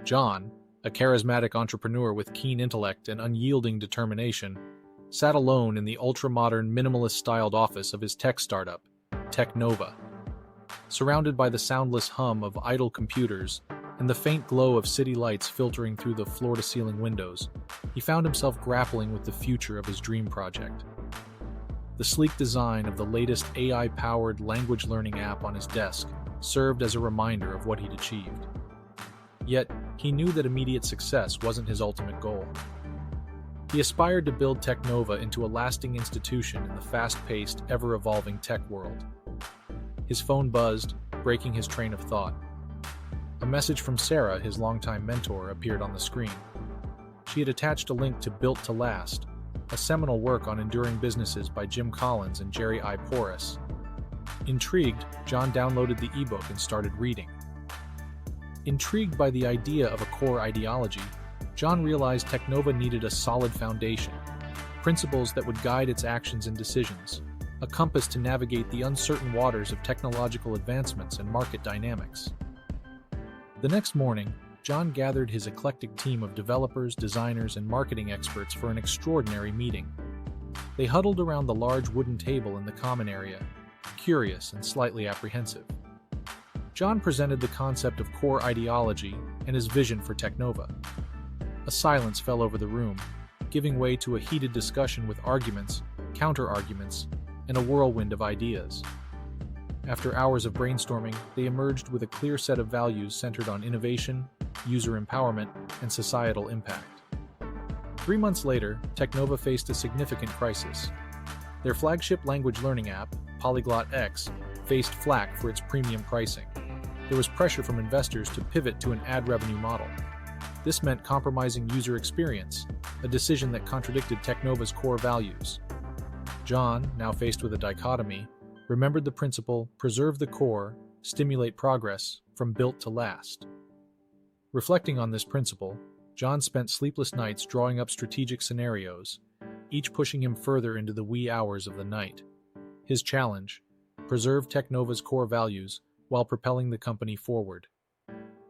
John, a charismatic entrepreneur with keen intellect and unyielding determination, sat alone in the ultra-modern, minimalist-styled office of his tech startup, TechNova. Surrounded by the soundless hum of idle computers and the faint glow of city lights filtering through the floor-to-ceiling windows, he found himself grappling with the future of his dream project. The sleek design of the latest AI-powered language learning app on his desk served as a reminder of what he'd achieved. Yet, he knew that immediate success wasn't his ultimate goal. He aspired to build TechNova into a lasting institution in the fast-paced, ever-evolving tech world. His phone buzzed, breaking his train of thought. A message from Sarah, his longtime mentor, appeared on the screen. She had attached a link to Built to Last, a seminal work on enduring businesses by Jim Collins and Jerry I. Porras. Intrigued, John downloaded the ebook and started reading. Intrigued by the idea of a core ideology, John realized TechNova needed a solid foundation, principles that would guide its actions and decisions, a compass to navigate the uncertain waters of technological advancements and market dynamics. The next morning, John gathered his eclectic team of developers, designers, and marketing experts for an extraordinary meeting. They huddled around the large wooden table in the common area, curious and slightly apprehensive. John presented the concept of core ideology and his vision for TechNova. A silence fell over the room, giving way to a heated discussion with arguments, counter-arguments, and a whirlwind of ideas. After hours of brainstorming, they emerged with a clear set of values centered on innovation, user empowerment, and societal impact. 3 months later, TechNova faced a significant crisis. Their flagship language learning app, Polyglot X, faced flack for its premium pricing. There was pressure from investors to pivot to an ad revenue model. This meant compromising user experience, a decision that contradicted TechNova's core values. John, now faced with a dichotomy, remembered the principle, preserve the core, stimulate progress, from Built to Last. Reflecting on this principle, John spent sleepless nights drawing up strategic scenarios, each pushing him further into the wee hours of the night. His challenge: preserve TechNova's core values while propelling the company forward.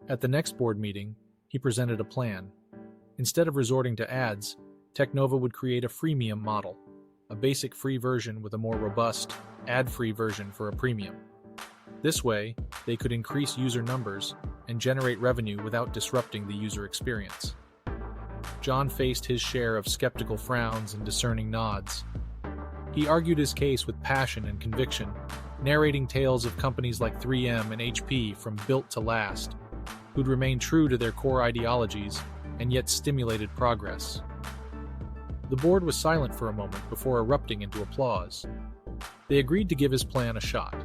At the next board meeting, he presented a plan. Instead of resorting to ads, TechNova would create a freemium model, a basic free version with a more robust, ad-free version for a premium. This way, they could increase user numbers and generate revenue without disrupting the user experience. John faced his share of skeptical frowns and discerning nods. He argued his case with passion and conviction, narrating tales of companies like 3M and HP from Built to Last, who'd remained true to their core ideologies and yet stimulated progress. The board was silent for a moment before erupting into applause. They agreed to give his plan a shot.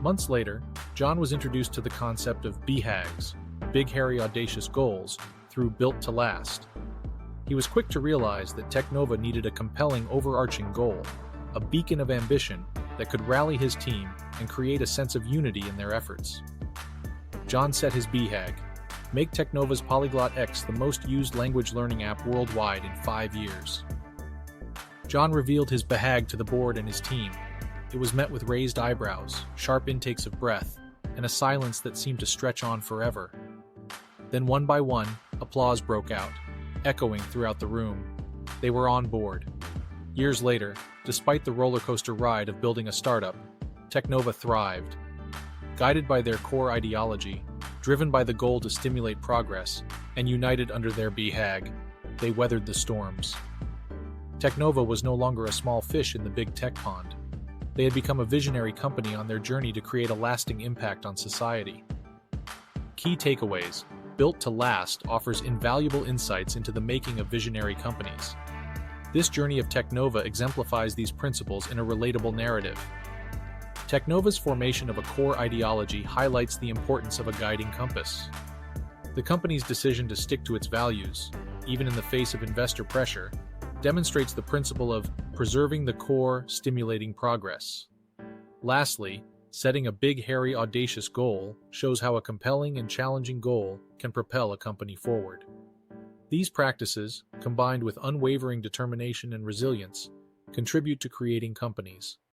Months later, John was introduced to the concept of BHAGs, Big Hairy Audacious Goals, through Built to Last. He was quick to realize that TechNova needed a compelling overarching goal, a beacon of ambition that could rally his team and create a sense of unity in their efforts. John set his BHAG: make TechNova's Polyglot X the most used language learning app worldwide in 5 years. John revealed his BHAG to the board and his team. It was met with raised eyebrows, sharp intakes of breath, and a silence that seemed to stretch on forever. Then one by one, applause broke out, echoing throughout the room. They were on board. Years later, despite the roller coaster ride of building a startup, TechNova thrived. Guided by their core ideology, driven by the goal to stimulate progress, and united under their BHAG, they weathered the storms. TechNova was no longer a small fish in the big tech pond. They had become a visionary company on their journey to create a lasting impact on society. Key takeaways: Built to Last offers invaluable insights into the making of visionary companies. This journey of TechNova exemplifies these principles in a relatable narrative. TechNova's formation of a core ideology highlights the importance of a guiding compass. The company's decision to stick to its values, even in the face of investor pressure, demonstrates the principle of preserving the core, stimulating progress. Lastly, setting a big, hairy, audacious goal shows how a compelling and challenging goal can propel a company forward. These practices, combined with unwavering determination and resilience, contribute to creating companies